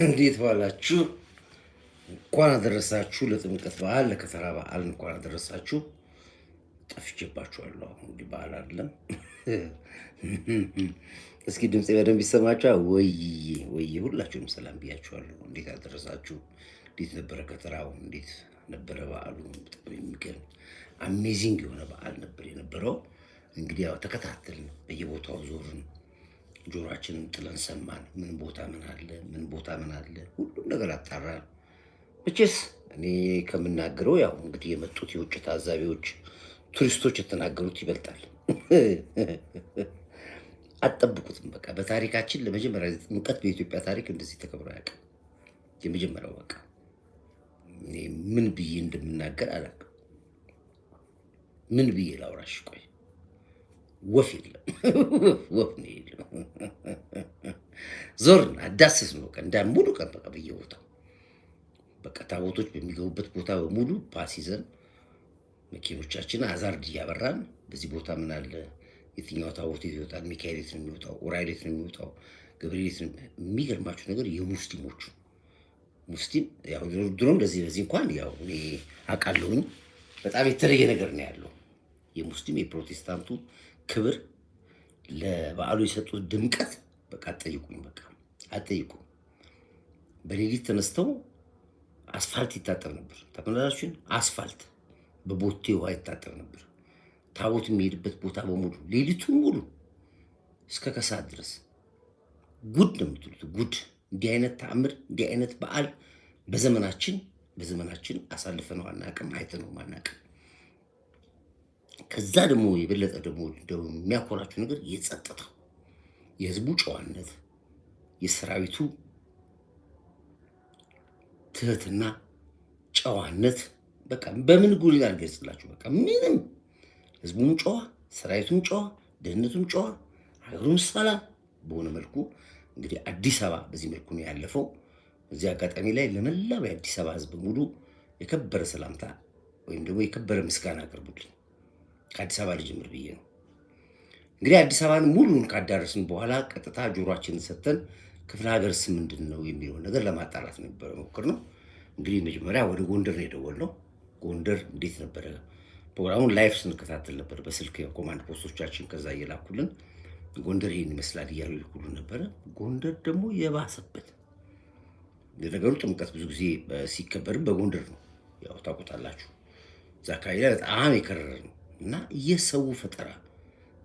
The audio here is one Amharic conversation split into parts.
እንዴት ዋላችሁ? እንኳን አደረሳችሁ ለጥምቀት በዓል፣ ለከተራ በዓል እንኳን አደረሳችሁ። ጠፍቼባችኋለሁ። እንግዲህ በዓል አይደለም። እስኪ ድምፄ በደንብ ይሰማችኋል? ወይዬ ሁላችሁም ሰላም ብያችኋለሁ። እንዴት አደረሳችሁ? እንዴት ነበረ ከተራው? እንዴት ነበረ በዓሉ? በጣም የሚገርም አሜዚንግ የሆነ በዓል ነበር የነበረው። እንግዲህ ያው ተከታተልን፣ በየቦታው ዞርን፣ ጆሮአችንን ጥለን ሰማን። ምን ቦታ ምን አለ፣ ምን ቦታ ምን አለ፣ ሁሉም ነገር አጣራን። መቼስ እኔ ከምናገረው ያው እንግዲህ የመጡት የውጭ ታዛቢዎች ቱሪስቶች የተናገሩት ይበልጣል። አትጠብቁትም። በቃ በታሪካችን ለመጀመሪያ ጊዜ ጥምቀት በኢትዮጵያ ታሪክ እንደዚህ ተከብሮ አያውቅም። የመጀመሪያው በቃ እኔ ምን ብዬ እንደምናገር አላውቅም። ምን ብዬ ላውራሽ? ቆይ ወፍ የለም፣ ወፍ ነው የለም። ዞርን አዳስስ ነው ቀን ሙሉ ቀን በቃ በየቦታው በቃ ታቦቶች በሚገቡበት ቦታ በሙሉ ፓስ ይዘን መኪኖቻችን አዛርድ እያበራን በዚህ ቦታ ምን አለ፣ የትኛው ታቦት ይወጣል፣ ሚካኤል የት ነው የሚወጣው፣ ኡራኤል የት ነው የሚወጣው፣ ገብርኤል የት ነው። የሚገርማችሁ ነገር የሙስሊሞቹ ሙስሊም ያው ድሮም ለዚህ እንኳን ያው እኔ አውቃለሁኝ በጣም የተለየ ነገር ነው ያለው። የሙስሊም የፕሮቴስታንቱ ክብር ለበዓሉ የሰጡት ድምቀት በቃ አትጠይቁኝ፣ በቃ አትጠይቁኝ። በሌሊት ተነስተው አስፋልት ይታጠብ ነበር። ተመላላችን አስፋልት በቦቴ ውሃ ይታጠብ ነበር። ታቦት የሚሄድበት ቦታ በሙሉ ሌሊቱን ሙሉ እስከ ከሰዓት ድረስ ጉድ ነው የምትሉት ጉድ። እንዲህ አይነት ተአምር፣ እንዲህ አይነት በዓል በዘመናችን አሳልፈነው አናውቅም፣ አይተነው አናውቅም። ከዛ ደግሞ የበለጠ ደግሞ የሚያኮራችሁ ነገር የጸጥታው፣ የህዝቡ ጨዋነት፣ የሰራዊቱ ትህትና፣ ጨዋነት በቃ በምን ጉልህ አልገልጽላችሁ። በቃ ምንም ህዝቡም ጨዋ፣ ሰራዊቱም ጨዋ፣ ደህንነቱም ጨዋ፣ ሀገሩም ሰላም በሆነ መልኩ እንግዲህ አዲስ አበባ በዚህ መልኩ ነው ያለፈው። እዚህ አጋጣሚ ላይ ለመላው የአዲስ አበባ ህዝብ ሙሉ የከበረ ሰላምታ ወይም ደግሞ የከበረ ምስጋና አቅርቡልኝ። ከአዲስ አበባ ልጀምር ብዬ ነው። እንግዲህ አዲስ አበባን ሙሉን ካዳረስን በኋላ ቀጥታ ጆሮአችንን ሰጥተን ክፍለ ሀገርስ ምንድን ነው የሚለውን ነገር ለማጣራት ነበር ሞክር ነው። እንግዲህ መጀመሪያ ወደ ጎንደር ነው የደወልነው። ጎንደር እንዴት ነበረ? ፕሮግራሙን ላይፍ ስንከታተል ነበር በስልክ ኮማንድ ፖስቶቻችን ከዛ እየላኩልን ጎንደር ይሄን ይመስላል እያሉ ይልኩልን ነበረ። ጎንደር ደግሞ የባሰበት ለነገሩ ጥምቀት ብዙ ጊዜ ሲከበርም በጎንደር ነው፣ ያው ታውቁታላችሁ። እዛ አካባቢ ላይ በጣም የከረረ ነው እና የሰው ፈጠራ፣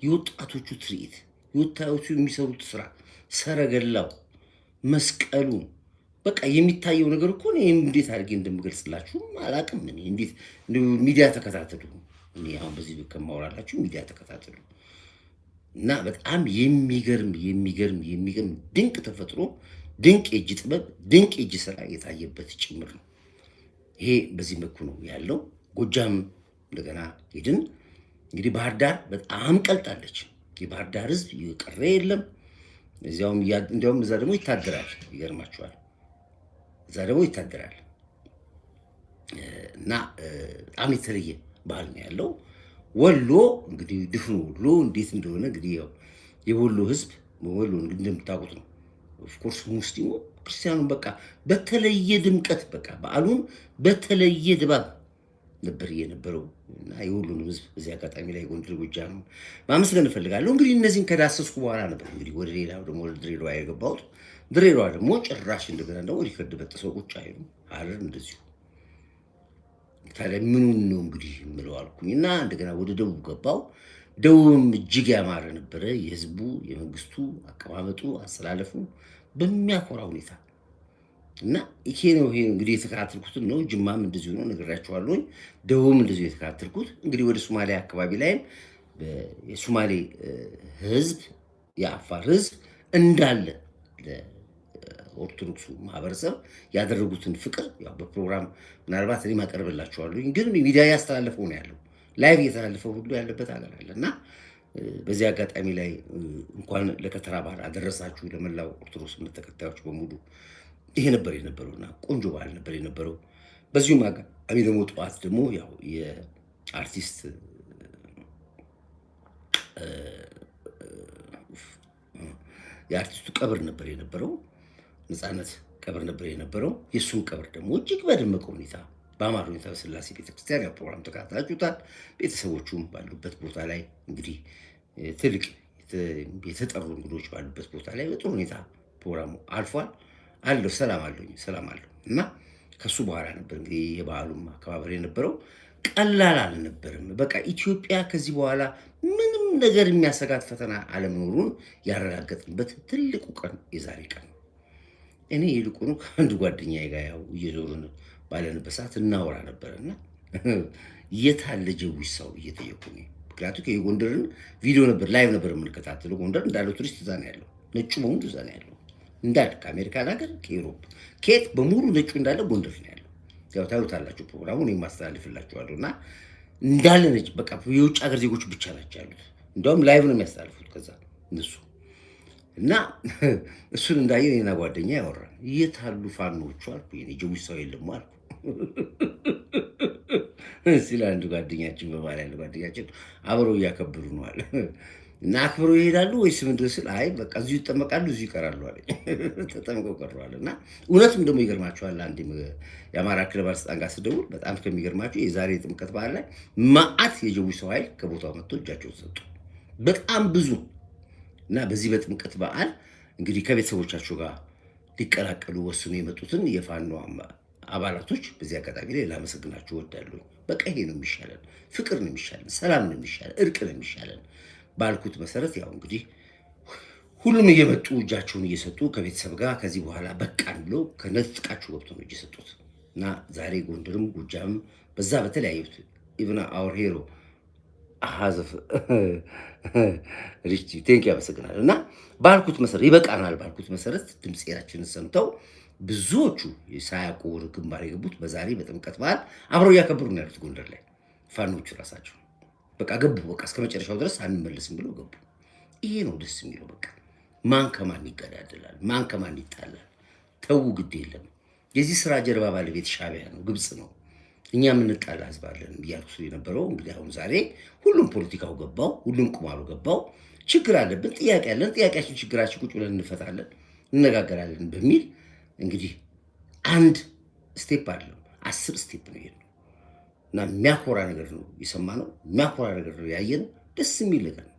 የወጣቶቹ ትርኢት፣ የወጣቶቹ የሚሰሩት ስራ፣ ሰረገላው፣ መስቀሉ በቃ የሚታየው ነገር እኮ ነው። እንዴት አድርጌ እንደምገልጽላችሁ አላውቅም። እኔ እንዴት ሚዲያ ተከታተሉ። እኔ አሁን በዚህ ከማወራላችሁ ሚዲያ ተከታተሉ እና በጣም የሚገርም ድንቅ ተፈጥሮ፣ ድንቅ የእጅ ጥበብ፣ ድንቅ የእጅ ስራ የታየበት ጭምር ነው። ይሄ በዚህ መልኩ ነው ያለው። ጎጃም እንደገና ሄድን። እንግዲህ ባህር ዳር በጣም ቀልጣለች። የባህር ዳር ህዝብ የቀረ የለም። እንዲያውም እዛ ደግሞ ይታደራል። ይገርማችኋል፣ እዛ ደግሞ ይታደራል እና በጣም የተለየ ባህል ነው ያለው። ወሎ እንግዲህ ድፍኑ ወሎ እንዴት እንደሆነ እንግዲህ ያው የወሎ ህዝብ ወሎ እንደምታውቁት ነው። ኦፍኮርስ ሙስሊሙ ክርስቲያኑን በቃ በተለየ ድምቀት በቃ በዓሉን በተለየ ድባብ ነበር የነበረው እና የሁሉንም ህዝብ በዚህ አጋጣሚ ላይ ጎንደር ጎጃም ማመስገን እፈልጋለሁ። እንግዲህ እነዚህን ከዳሰስኩ በኋላ ነበር እንግዲህ ወደ ሌላው ደግሞ ወደ ድሬዳዋ የገባሁት። ድሬዳዋ ደግሞ ጭራሽ እንደገና ደግሞ ሪከርድ በጥሰው ቁጭ አይሉ፣ ሐረር እንደዚሁ። ታዲያ ምኑን ነው እንግዲህ የምለው አልኩኝ እና እንደገና ወደ ደቡብ ገባው። ደቡብም እጅግ ያማረ ነበረ። የህዝቡ የመንግስቱ አቀማመጡ አሰላለፉ በሚያኮራ ሁኔታ እና ይሄ ነው እንግዲህ የተከታተልኩትን ነው። ጅማም እንደዚሁ ነው ነግራችኋለሁ። ደቡብም እንደዚሁ የተከታተልኩት። እንግዲህ ወደ ሶማሊያ አካባቢ ላይም የሶማሌ ህዝብ የአፋር ህዝብ እንዳለ ለኦርቶዶክሱ ማህበረሰብ ያደረጉትን ፍቅር ያው በፕሮግራም ምናልባት እኔ ማቀርብላችኋለሁ። ግን ሚዲያ ያስተላለፈው ነው ያለው፣ ላይቭ እየተላለፈው ሁሉ ያለበት ሀገር አለ እና በዚህ አጋጣሚ ላይ እንኳን ለከተራ በዓል አደረሳችሁ ለመላው ኦርቶዶክስ እምነት ተከታዮች በሙሉ። ይሄ ነበር የነበረውና ቆንጆ በዓል ነበር የነበረው። በዚሁም አጋጣሚ ደግሞ ጠዋት ደግሞ ያው የአርቲስት የአርቲስቱ ቀብር ነበር የነበረው። ነፃነት ቀብር ነበር የነበረው። የእሱን ቀብር ደግሞ እጅግ በደመቀ ሁኔታ በአማረ ሁኔታ በስላሴ ቤተክርስቲያን ያው ፕሮግራም ተከታትላችሁታል። ቤተሰቦቹም ባሉበት ቦታ ላይ እንግዲህ ትልቅ የተጠሩ እንግዶች ባሉበት ቦታ ላይ በጥሩ ሁኔታ ፕሮግራሙ አልፏል። አለው ሰላም አለው እና ከሱ በኋላ ነበር እንግዲህ የበዓሉም አከባበር የነበረው። ቀላል አልነበርም። በቃ ኢትዮጵያ ከዚህ በኋላ ምንም ነገር የሚያሰጋት ፈተና አለመኖሩን ያረጋገጥንበት ትልቁ ቀን የዛሬ ቀን ነው። እኔ ይልቁኑ ከአንድ ጓደኛዬ ጋር ያው እየዞርን ባለንበት ሰዓት እናወራ ነበርና የት አለ ጀዊሳው እየጠየቁኝ። ምክንያቱም የጎንደርን ቪዲዮ ነበር ላይቭ ነበር የምንከታተለው። ጎንደር እንዳለው ቱሪስት እዛ ነው ያለው፣ ነጩ በሙሉ እዛ ነው ያለው እንዳለ ከአሜሪካን ሀገር ከዩሮፕ ከየት በሙሉ ነጩ እንዳለ ጎንደር ነው ያለው። ያው ታዩታላችሁ ፕሮግራሙን የማስተላልፍላችኋለሁ እና እንዳለ ነጭ በቃ የውጭ ሀገር ዜጎች ብቻ ናቸው ያሉት። እንደውም ላይቭ ነው የሚያስተላልፉት ከዛ እነሱ እና እሱን እንዳየን የኔና ጓደኛ ያወራን የት አሉ ፋኖቹ አልኩ። የኔ ጀዊሳው የለም አልኩ ሲል አንድ ጓደኛችን በባል ያለ ጓደኛችን አብረው እያከበሩ ነው አለ እና አክብረው ይሄዳሉ ወይስ ምንድን ስል አይ በቃ እዚሁ ይጠመቃሉ እዚሁ ይቀራሉ አለ። ተጠምቀው ቀረዋል። እና እውነትም ደግሞ ይገርማችኋል አንድ የአማራ ክልል ባለስልጣን ጋር ስደውል በጣም ከሚገርማችሁ የዛሬ ጥምቀት በዓል ላይ መዓት የጀዊሳው ኃይል ከቦታው መጥቶ እጃቸውን ሰጡ። በጣም ብዙ እና በዚህ በጥምቀት በዓል እንግዲህ ከቤተሰቦቻቸው ጋር ሊቀላቀሉ ወስኑ የመጡትን የፋኖ አባላቶች በዚህ አጋጣሚ ላይ ላመሰግናችሁ እወዳለሁ። በቃ ይሄ ነው የሚሻለን፣ ፍቅር ነው የሚሻለን፣ ሰላም ነው የሚሻለን፣ እርቅ ነው የሚሻለን ባልኩት መሰረት ያው እንግዲህ ሁሉም እየመጡ እጃቸውን እየሰጡ ከቤተሰብ ጋር ከዚህ በኋላ በቃን ብሎ ከነጥቃችሁ ገብቶ ነው እየሰጡት እና ዛሬ ጎንደርም ጎጃምም በዛ በተለያዩት ኢቭን አወር ሄሮ አሃዘፍ ሪች ቴንክ ያመሰግናል እና ባልኩት መሰረት ይበቃናል ባልኩት መሰረት ድምፄናችንን ሰምተው ብዙዎቹ ሳያውቁ ወደ ግንባር የገቡት በዛሬ በጥምቀት በዓል አብረው እያከበሩ ነው ያሉት ጎንደር ላይ ፋኖቹ ራሳቸው በቃ ገቡ። በቃ እስከ መጨረሻው ድረስ አንመለስም ብለው ገቡ። ይሄ ነው ደስ የሚለው። በቃ ማን ከማን ይገዳደላል? ማን ከማን ይጣላል? ተው ግድ የለም። የዚህ ስራ ጀርባ ባለቤት ሻዕቢያ ነው፣ ግብጽ ነው። እኛ የምንጣላ ህዝብ አለን እያልኩ የነበረው እንግዲህ አሁን ዛሬ ሁሉም ፖለቲካው ገባው፣ ሁሉም ቁማሩ ገባው። ችግር አለብን፣ ጥያቄ አለን፣ ጥያቄያችን ችግራችን ቁጭ ብለን እንፈታለን፣ እንነጋገራለን በሚል እንግዲህ አንድ ስቴፕ አለው 10 ስቴፕ ነው ይሄ እና የሚያኮራ ነገር ነው የሰማነው፣ የሚያኮራ ነገር ነው ያየነው፣ ደስ የሚል ነገር ነው።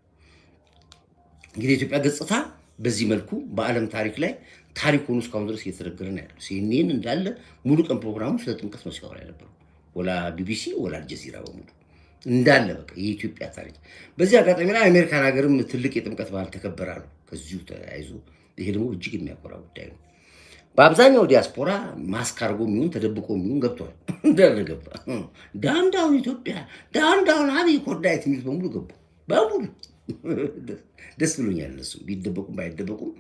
እንግዲህ የኢትዮጵያ ገጽታ በዚህ መልኩ በዓለም ታሪክ ላይ ታሪክ ሆኖ እስካሁን ድረስ እየተነገረ ነው ያለው። ሲኤንኤን እንዳለ ሙሉ ቀን ፕሮግራሙ ስለ ጥምቀት ነው ሲያወራ የነበረው፣ ወላ ቢቢሲ ወላ አልጀዚራ በሙሉ እንዳለ በቃ የኢትዮጵያ ታሪክ። በዚህ አጋጣሚ ላይ አሜሪካን ሀገርም ትልቅ የጥምቀት በዓል ተከበራሉ ከዚሁ ተያይዞ። ይሄ ደግሞ እጅግ የሚያኮራ ጉዳይ ነው። በአብዛኛው ዲያስፖራ ማስክ አድርጎ የሚሆን ተደብቆ የሚሆን ገብቷል። እንዳለ ገባ። ዳውን ዳውን ኢትዮጵያ፣ ዳውን ዳውን አብይ ኮርዳይት የሚሉት በሙሉ ገቡ በሙሉ። ደስ ብሎኛል። እነሱ ቢደበቁም ባይደበቁም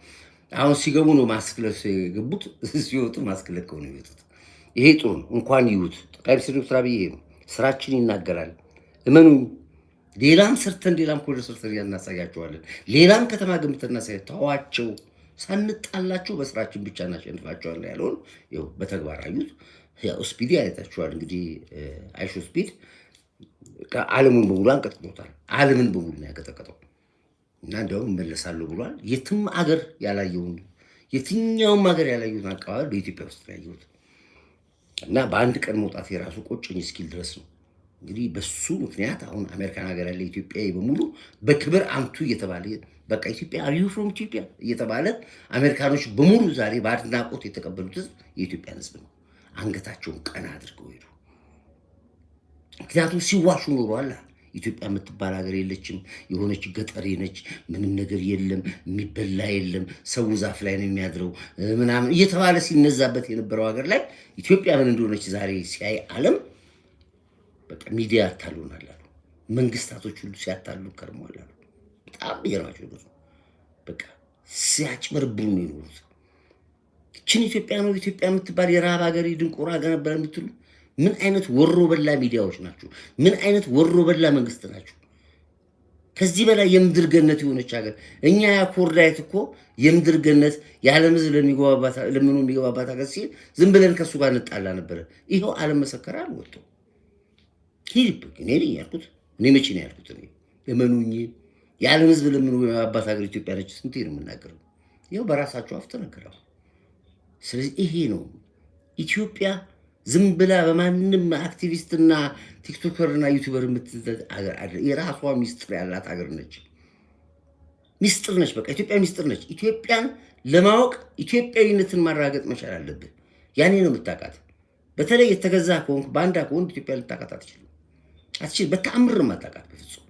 አሁን ሲገቡ ነው ማስክ ለብሰው የገቡት፣ ሲወጡ ማስክ ለቀው ነው የሚወጡት። ይሄ ጥሩ ነው። እንኳን ይዩት። ጠቅላይ ሚኒስትር ዶክተር አብይ ስራችን ይናገራል፣ እመኑኝ። ሌላም ሰርተን ሌላም ኮሪደር ሰርተን እናሳያቸዋለን። ሌላም ከተማ ገንብተን እናሳያ። ተዋቸው፣ ሳንጣላቸው በስራችን ብቻ እናሸንፋቸዋለን ያለውን ይኸው በተግባር አዩት። ያው ስፒድ አይታችኋል እንግዲህ አይሾ ስፒድ ዓለሙን በሙሉ አንቀጥቅጦታል። ዓለምን በሙሉ ነው ያቀጠቀጠው እና እንዲያውም እመለሳለሁ ብሏል። የትም አገር ያላየውን የትኛውም ሀገር ያላየውን አቀባበል በኢትዮጵያ ውስጥ ያየሁት እና በአንድ ቀን መውጣት የራሱ ቆጨኝ እስኪል ድረስ ነው። እንግዲህ በሱ ምክንያት አሁን አሜሪካን ሀገር ያለ ኢትዮጵያዊ በሙሉ በክብር አንቱ እየተባለ በቃ ኢትዮጵያ አር ዩ ፍሮም ኢትዮጵያ እየተባለ አሜሪካኖች በሙሉ ዛሬ በአድናቆት የተቀበሉት ህዝብ የኢትዮጵያን ህዝብ ነው። አንገታቸውን ቀና አድርገው ሄዱ። ምክንያቱም ሲዋሹ ኖሯል። ኢትዮጵያ የምትባል ሀገር የለችም፣ የሆነች ገጠሬ ነች፣ ምንም ነገር የለም፣ የሚበላ የለም፣ ሰው ዛፍ ላይ ነው የሚያድረው ምናምን እየተባለ ሲነዛበት የነበረው ሀገር ላይ ኢትዮጵያ ምን እንደሆነች ዛሬ ሲያይ ዓለም በቃ ሚዲያ ያታሉናል አሉ። መንግስታቶች ሁሉ ሲያታሉ ከርሟል አሉ። በጣም ይገርማቸው ነው። በቃ ሲያጭበረብሩ ነው የኖሩት። እችን ኢትዮጵያ ነው ኢትዮጵያ የምትባል የረሃብ ሀገር ድንቆራ ሀገር ነበር የምትሉ ምን አይነት ወሮ በላ ሚዲያዎች ናቸው? ምን አይነት ወሮ በላ መንግስት ናቸው? ከዚህ በላይ የምድር ገነት የሆነች ሀገር እኛ ያኮርዳይት እኮ የምድር ገነት የዓለም ህዝብ ለምኑ የሚገባባት ሀገር ሲል ዝም ብለን ከሱ ጋር እንጣላ ነበረ። ይኸው ዓለም መሰከራ አልወጡ ሂድ እኔ ነኝ ያልኩት። እኔ መቼ ነው ያልኩት? እኔ እመኑኝ የዓለም ህዝብ ለምኑ የሚገባባት ሀገር ኢትዮጵያ ነች። ስንቴ ነው የምናገረው? ይኸው በራሳቸው አፍ ተነገረው። ስለዚህ ይሄ ነው ኢትዮጵያ ዝም ብላ በማንም አክቲቪስትና ቲክቶከርና ዩቲዩበር የራሷ ሚስጥር ያላት ሀገር ነች። ሚስጥር ነች። በቃ ኢትዮጵያ ሚስጥር ነች። ኢትዮጵያን ለማወቅ ኢትዮጵያዊነትን ማረጋገጥ መቻል አለብህ። ያኔ ነው የምታውቃት። በተለይ የተገዛ ከሆንክ ባንዳ ከሆንክ ኢትዮጵያ ልታውቃት አትችልም። በተአምር ማታውቃት በፍጹም።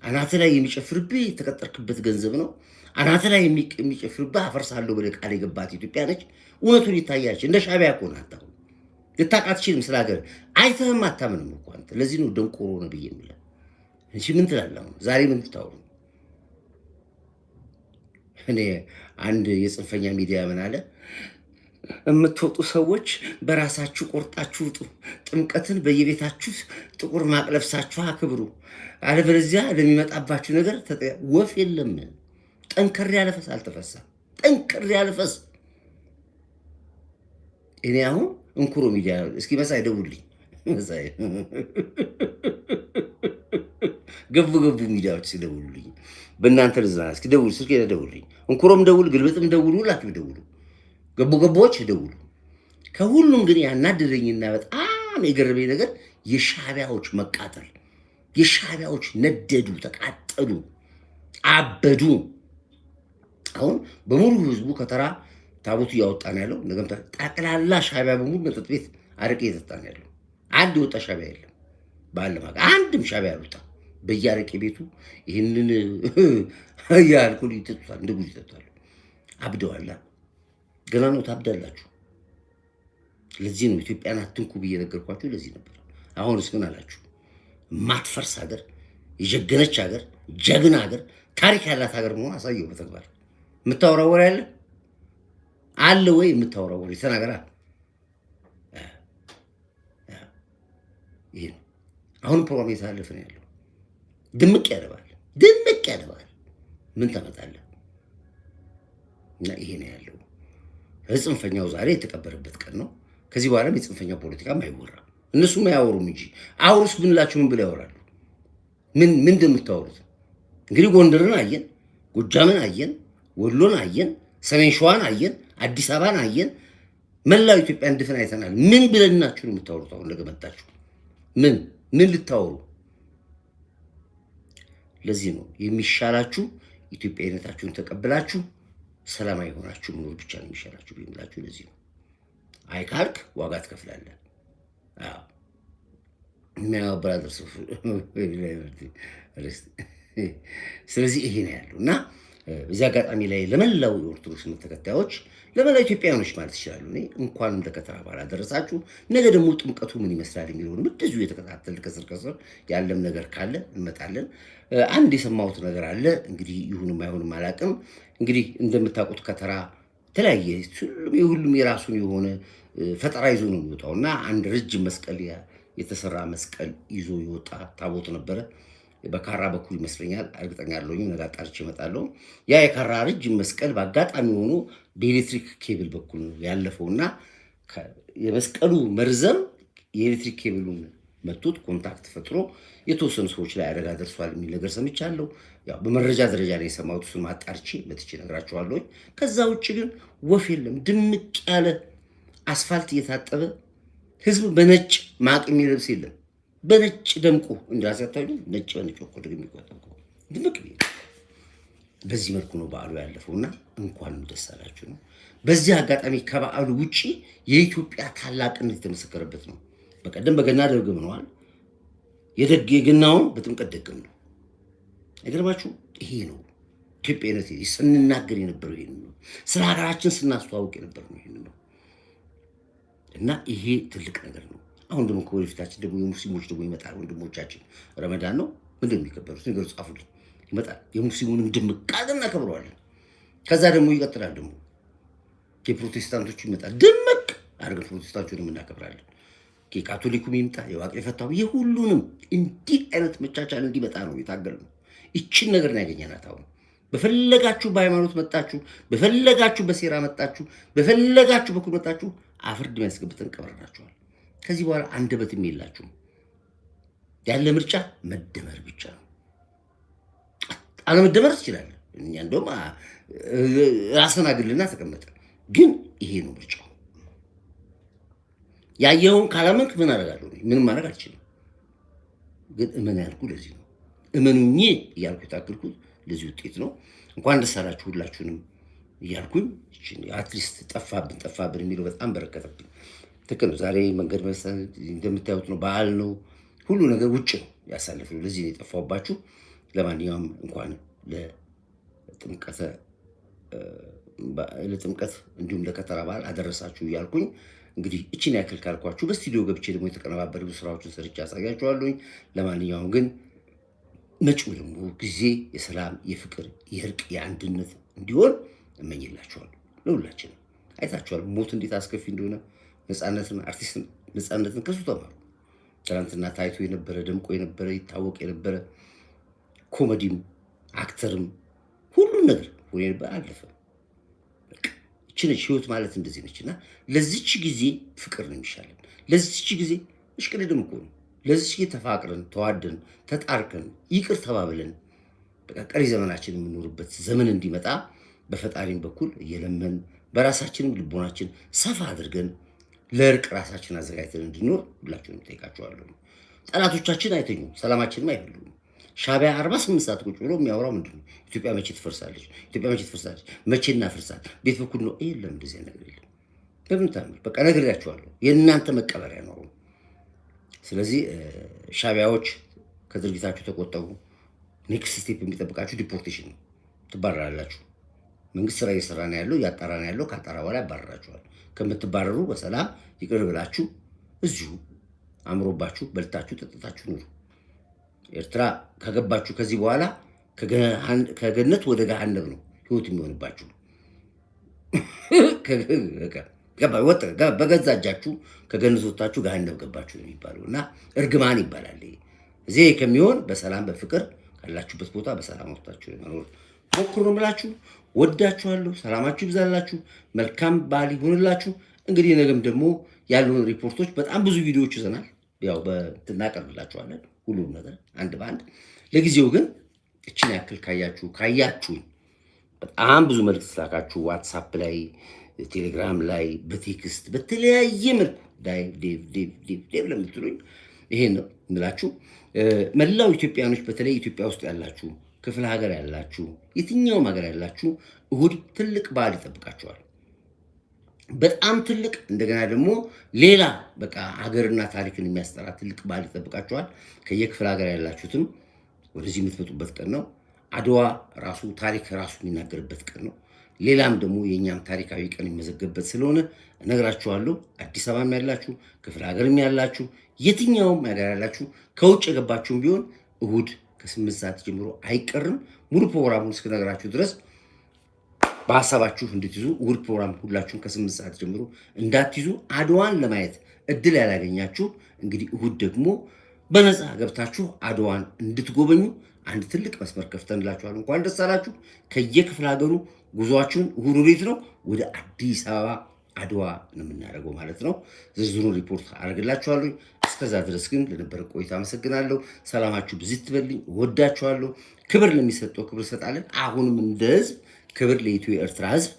አናተ ላይ የሚጨፍርብህ የተቀጠርክበት ገንዘብ ነው። አናተ ላይ የሚጨፍርብህ አፈርሳለሁ ብለህ ቃል የገባት ኢትዮጵያ ነች። እውነቱን ይታያች። እንደ ሻዕቢያ እኮ ናት። አሁን ልታውቃት አትችልም። ስለ ሀገር አይተህም አታምንም እኮ አንተ። ለዚህ ነው ደንቆሮ ነው ብዬ የምልህ እንጂ ምን ትላለህ አሁን? ዛሬ ምን ትታወሩ? እኔ አንድ የጽንፈኛ ሚዲያ ምን አለ፣ የምትወጡ ሰዎች በራሳችሁ ቆርጣችሁ ውጡ። ጥምቀትን በየቤታችሁ ጥቁር ማቅ ለብሳችሁ አክብሩ። አለበለዚያ ለሚመጣባችሁ ነገር ወፍ የለም። ጠንከር ያለ ፈስ አልተፈሳም። ጠንከር ያለ ፈስ። እኔ አሁን እንኩሮ ሚዲያ እስኪ መሳይ ደውልኝ። መሳይ ገቡ ሚዲያዎች ሲደውሉልኝ በእናንተ ልዝና እስኪ ደውል፣ ስልክ ደውልኝ። እንኩሮም ደውል፣ ግልብጥም ደውሉ፣ ሁላችሁ ደውሉ፣ ገቦች ደውሉ። ከሁሉም ግን ያናደደኝና በጣም የገረመኝ ነገር የሻዕቢያዎች መቃጠል። የሻዕቢያዎች ነደዱ፣ ተቃጠሉ፣ አበዱ። አሁን በሙሉ ህዝቡ ከተራ ታቦቱ እያወጣን ያለው ነገም ጠቅላላ ሻዕቢያ በሙሉ መጠጥ ቤት አረቄ እየጠጣን ያለው። አንድ የወጣ ሻዕቢያ የለም ባለማ አንድም ሻዕቢያ ያልወጣ በየአረቄ ቤቱ ይህንን የአልኮል ይጠጡታል፣ እንደ ጉድ ይጠጣሉ። አብደዋላ። ገና ነው ታብዳላችሁ። ለዚህ ነው ኢትዮጵያን አትንኩ ብዬ ነገርኳችሁ። ለዚህ ነበር። አሁንስ ምን አላችሁ? ማትፈርስ ሀገር፣ የጀገነች ሀገር፣ ጀግና ሀገር፣ ታሪክ ያላት ሀገር መሆን አሳየው በተግባር። የምታወራው ወሬ አለ ወይ? የምታወራው ወሬ ተናገራ። ይሄ ነው አሁን ፕሮግራም የተላለፈ ነው ያለው። ድምቅ ያደባል። ምን ታመጣለህ? እና ይሄ ነው ያለው። ጽንፈኛው ዛሬ የተቀበረበት ቀን ነው። ከዚህ በኋላም የጽንፈኛው ፖለቲካም አይወራም። እነሱም አያወሩም እንጂ አውሩስ ብንላችሁ ምን ብለው ያወራሉ? ምን እንደምታወሩት እንግዲህ ጎንደርን አየን፣ ጎጃምን አየን፣ ወሎን አየን፣ ሰሜን ሸዋን አየን፣ አዲስ አበባን አየን፣ መላው ኢትዮጵያ እንድፍን አይተናል። ምን ብለናችሁ ነው የምታወሩት? አሁን ለገመጣችሁ ምን ልታወሩ? ለዚህ ነው የሚሻላችሁ ኢትዮጵያዊነታችሁን ተቀብላችሁ ሰላማዊ ሆናችሁ መኖር ብቻ ነው የሚሻላችሁ ብላችሁ። ለዚህ ነው አይ ካልክ ዋጋ ትከፍላለህ። አዎ የሚያብራራ ሰው። ስለዚህ ይሄ ነው ያለው እና በዚህ አጋጣሚ ላይ ለመላው የኦርቶዶክስ እምነት ተከታዮች፣ ለመላው ኢትዮጵያውያኖች ማለት ይችላሉ እኔ እንኳንም ለከተራ በዓል አደረሳችሁ። ነገ ደግሞ ጥምቀቱ ምን ይመስላል የሚለውን እንደዚሁ የተከታተል ከስር ያለም ነገር ካለ እንመጣለን። አንድ የሰማሁት ነገር አለ እንግዲህ ይሁንም አይሁንም አላውቅም። እንግዲህ እንደምታውቁት ከተራ የተለያየ ሁሉም የራሱን የሆነ ፈጠራ ይዞ ነው የሚወጣው እና አንድ ረጅም መስቀል የተሰራ መስቀል ይዞ የወጣ ታቦት ነበረ። በካራ በኩል ይመስለኛል፣ እርግጠኛ አይደለሁም። ነገ አጣርቼ እመጣለሁ። ያ የካራ ረጅም መስቀል በአጋጣሚ ሆኖ በኤሌክትሪክ ኬብል በኩል ነው ያለፈውና የመስቀሉ መርዘም የኤሌክትሪክ ኬብሉን መቶት ኮንታክት ፈጥሮ የተወሰኑ ሰዎች ላይ አደጋ ደርሷል የሚል ነገር ሰምቻለሁ። ያው በመረጃ ደረጃ ላይ የሰማሁት እሱን አጣርቼ መጥቼ እነግራችኋለሁ። ከዛ ውጭ ግን ወፍ የለም። ድምቅ ያለ አስፋልት እየታጠበ ህዝብ በነጭ ማቅ የሚለብስ የለም። በነጭ ደምቆ እንዳሰታዩ ነጭ በነጭ እኮ ደግሞ የሚቆጠቁ ድምቅ ቢል በዚህ መልኩ ነው በዓሉ ያለፈውና እንኳን ደስ አላችሁ ነው። በዚህ አጋጣሚ ከበዓሉ ውጪ የኢትዮጵያ ታላቅነት የተመሰከረበት ነው። በቀደም በገና ደግመነዋል። የገናውን በጥምቀት ደግም ነው። አይገርማችሁ? ይሄ ነው ኢትዮጵያዊነት። ስንናገር የነበረው ይሄን ነው። ስለ ሀገራችን ስናስተዋውቅ የነበረው ይሄን ነው እና ይሄ ትልቅ ነገር ነው። አሁን ደግሞ ከወደፊታችን ደግሞ የሙስሊሞች ደግሞ ይመጣል። ወንድሞቻችን ረመዳን ነው ምንድን ነው የሚከበሩት? ነገሩ ጻፉልኝ። ይመጣል። የሙስሊሙንም ድምቅ አድርገን እናከብረዋለን። ከዛ ደግሞ ይቀጥላል። ደግሞ የፕሮቴስታንቶቹ ይመጣል። ድምቅ አድርገን ፕሮቴስታንቶቹንም እናከብራለን። የካቶሊኩም ይምጣ፣ የዋቄ ፈታው፣ የሁሉንም እንዲህ አይነት መቻቻል እንዲመጣ ነው የታገልነው። ይችን ነገር ነው ያገኘናት። አሁን በፈለጋችሁ በሃይማኖት መጣችሁ፣ በፈለጋችሁ በሴራ መጣችሁ፣ በፈለጋችሁ በኩል መጣችሁ፣ አፍርድ የሚያስገብተን ቀበርናችኋል። ከዚህ በኋላ አንደበትም የላችሁም። ያለ ምርጫ መደመር ብቻ ነው። አለመደመር ትችላለህ። እኛ እንደውም ራስን አግልና ተቀመጠ። ግን ይሄ ነው ምርጫው። ያየውን ካላመንክ ምን አደርጋለሁ? ምንም ማድረግ አልችልም። ግን እመን ያልኩ ለዚህ ነው። እመኑኝ እያልኩ የታገልኩት ለዚህ ውጤት ነው። እንኳን ደስ አላችሁ ሁላችሁንም እያልኩኝ አትሊስት ጠፋብን የሚለው በጣም በረከተብኝ። ትክክል ነው። ዛሬ መንገድ እንደምታዩት ነው፣ በዓል ነው፣ ሁሉ ነገር ውጭ ነው ያሳለፍነው። ለዚህ ነው የጠፋሁባችሁ። ለማንኛውም እንኳን ለጥምቀት እንዲሁም ለከተራ በዓል አደረሳችሁ እያልኩኝ እንግዲህ እችን ያክል ካልኳችሁ በስቱዲዮ ገብቼ ደግሞ የተቀነባበሩ ስራዎችን ሰርቼ ያሳያችኋለሁኝ። ለማንኛውም ግን መጪው ደግሞ ጊዜ የሰላም፣ የፍቅር፣ የእርቅ፣ የአንድነት እንዲሆን እመኝላችኋለሁ። ለሁላችንም አይታችኋል ሞት እንዴት አስከፊ እንደሆነ። ነፃነትን አርቲስት ነፃነትን ከሱ ተማሩ። ትናንትና ታይቶ የነበረ ደምቆ የነበረ ይታወቅ የነበረ ኮሜዲም አክተርም ሁሉን ነገር ሆነ አለፈ። እቺ ህይወት ማለት እንደዚህ ነችና ለዚች ጊዜ ፍቅር ነው የሚሻለን። ለዚች ጊዜ እሽቅድድም እኮ ነው። ለዚች ጊዜ ተፋቅረን ተዋደን ተጣርቀን ይቅር ተባብለን በቃ ቀሪ ዘመናችን የምንኖርበት ዘመን እንዲመጣ በፈጣሪም በኩል እየለመን በራሳችንም ልቦናችን ሰፋ አድርገን ለእርቅ ራሳችን አዘጋጅተን እንድንኖር ሁላችሁንም ጠይቃችኋለሁ። ጠላቶቻችን አይተኙም፣ ሰላማችንም አይፈልጉም። ሻዕቢያ 48 ሰዓት ቁጭ ብሎ የሚያወራው ምንድን ነው? ኢትዮጵያ መቼ ትፈርሳለች? ኢትዮጵያ መቼ ትፈርሳለች? መቼ እናፈርሳለን? ቤት በኩል ነው። የለም እንደዚህ ነገር የለም። በምን ታምር? በቃ ነግሬያችኋለሁ። የእናንተ መቀበሪያ ነው። ስለዚህ ሻዕቢያዎች ከድርጊታችሁ ተቆጠቡ። ኔክስት ስቴፕ የሚጠብቃችሁ ዲፖርቴሽን ነው። ትባረራላችሁ። መንግስት ስራ እየሰራ ነው ያለው፣ እያጣራ ነው ያለው። ካጣራ በኋላ ያባረራችኋል። ከምትባረሩ በሰላም ይቅር ብላችሁ እዚሁ አምሮባችሁ በልታችሁ ጠጥታችሁ ኑሩ። ኤርትራ ከገባችሁ ከዚህ በኋላ ከገነት ወደ ገሃነም ነው ህይወት የሚሆንባችሁ። በገዛ እጃችሁ ከገነት ወጥታችሁ ገሃነም ገባችሁ ነው የሚባለው እና እርግማን ይባላል። እዚህ ከሚሆን በሰላም በፍቅር ካላችሁበት ቦታ በሰላም ወጥታችሁ መኖር ሞክሩ ነው የምላችሁ። ወዳችኋለሁ። ሰላማችሁ ይብዛላችሁ። መልካም በዓል ይሁንላችሁ። እንግዲህ ነገም ደግሞ ያሉን ሪፖርቶች በጣም ብዙ ቪዲዮዎች ይዘናል። ያው እናቀርብላችኋለን ሁሉም ነገር አንድ በአንድ። ለጊዜው ግን እችን ያክል ካያችሁኝ በጣም ብዙ መልዕክት ስላካችሁ ዋትሳፕ ላይ፣ ቴሌግራም ላይ፣ በቴክስት በተለያየ መልኩ ዴቭ ለምትሉኝ ይሄን ነው የምላችሁ። መላው ኢትዮጵያኖች በተለይ ኢትዮጵያ ውስጥ ያላችሁ፣ ክፍለ ሀገር ያላችሁ፣ የትኛውም ሀገር ያላችሁ እሁድ ትልቅ በዓል ይጠብቃችኋል። በጣም ትልቅ እንደገና ደግሞ ሌላ በቃ ሀገርና ታሪክን የሚያስጠራ ትልቅ በዓል ይጠብቃችኋል። ከየክፍለ ሀገር ያላችሁትም ወደዚህ የምትመጡበት ቀን ነው። አድዋ ራሱ ታሪክ ራሱ የሚናገርበት ቀን ነው። ሌላም ደግሞ የእኛም ታሪካዊ ቀን የሚመዘገብበት ስለሆነ እነግራችኋለሁ። አዲስ አበባም ያላችሁ ክፍለ ሀገርም ያላችሁ የትኛውም ሀገር ያላችሁ ከውጭ የገባችሁም ቢሆን እሁድ ከ8 ሰዓት ጀምሮ አይቀርም። ሙሉ ፕሮግራሙን እስክነግራችሁ ድረስ በሀሳባችሁ እንድትይዙ እሁድ ፕሮግራም ሁላችሁም ከ8 ሰዓት ጀምሮ እንዳትይዙ። አድዋን ለማየት እድል ያላገኛችሁ እንግዲህ እሁድ ደግሞ በነፃ ገብታችሁ አድዋን እንድትጎበኙ አንድ ትልቅ መስመር ከፍተንላችኋል። እንኳን ደስ አላችሁ። ከየክፍለ ሀገሩ ጉዟችሁን እሁድ ወዴት ነው? ወደ አዲስ አበባ አድዋ ነው የምናደርገው ማለት ነው። ዝርዝሩን ሪፖርት አደርግላችኋለሁ። እስከዛ ድረስ ግን ለነበረ ቆይታ አመሰግናለሁ። ሰላማችሁ ብዙ ይትበልኝ። ወዳችኋለሁ። ክብር ለሚሰጠው ክብር ሰጣለን። አሁንም እንደ ህዝብ ክብር ለኢትዮ ኤርትራ ህዝብ፣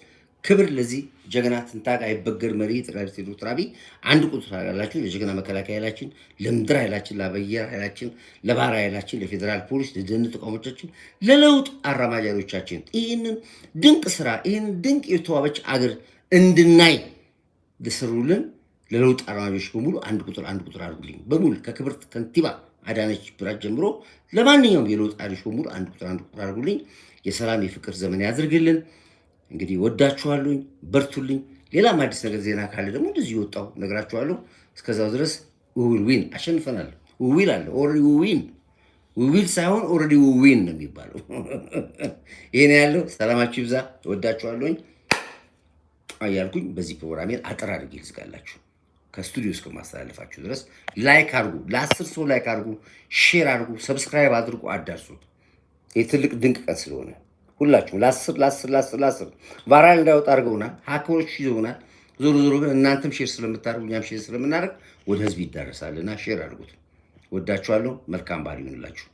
ክብር ለዚህ ጀግና ትንታግ አይበገር መሪ ጠቅላይ ሚኒስትር ዶክተር አብይ። አንድ ቁጥር ታደርጋላችሁ ለጀግና መከላከያ ኃይላችን፣ ለምድር ኃይላችን፣ ለአየር ኃይላችን፣ ለባህር ኃይላችን፣ ለፌዴራል ፖሊስ፣ ለደህንነት ተቋሞቻችን፣ ለለውጥ አራማጃሪዎቻችን ይህንን ድንቅ ስራ ይህንን ድንቅ የተዋበች አገር እንድናይ ለሰሩልን ለለውጥ አራማጆች በሙሉ አንድ ቁጥር አድርጉልኝ። በሙሉ ከክብርት ከንቲባ አዳነች ብራት ጀምሮ ለማንኛውም የለውጥ ኃይሎች በሙሉ አንድ ቁጥር አድርጉልኝ። የሰላም የፍቅር ዘመን ያድርግልን። እንግዲህ ወዳችኋለሁኝ። በርቱልኝ። ሌላም አዲስ ነገር ዜና ካለ ደግሞ እንደዚህ ይወጣው ነግራችኋለሁ። እስከዛው ድረስ ዊን አሸንፈናል። ዊል አለ ኦልሬዲ ዊል ሳይሆን ኦልሬዲ ዊን ነው የሚባለው። ይሄን ያለው ሰላማችሁ ይብዛ። ወዳችኋለሁኝ አያልኩኝ በዚህ ፕሮግራሜን አጠር አድርጌ ልዝጋላችሁ። ከስቱዲዮ እስከ ማስተላለፋችሁ ድረስ ላይክ አድርጉ፣ ለ10 ሰው ላይክ አድርጉ፣ ሼር አድርጉ፣ ሰብስክራይብ አድርጉ፣ አዳርሱት። የትልቅ ድንቅ ቀን ስለሆነ ሁላችሁም ለ10 ቫይራል እንዳይወጣ አድርገውናል። ሀከሮች ይዘውናል። ዞሮ ግን እናንተም ሼር ስለምታደርጉ እኛም ሼር ስለምናደርግ ወደ ህዝብ ይዳረሳልና ሼር አድርጉት። ወዳችኋለሁ። መልካም በዓል ይሁንላችሁ።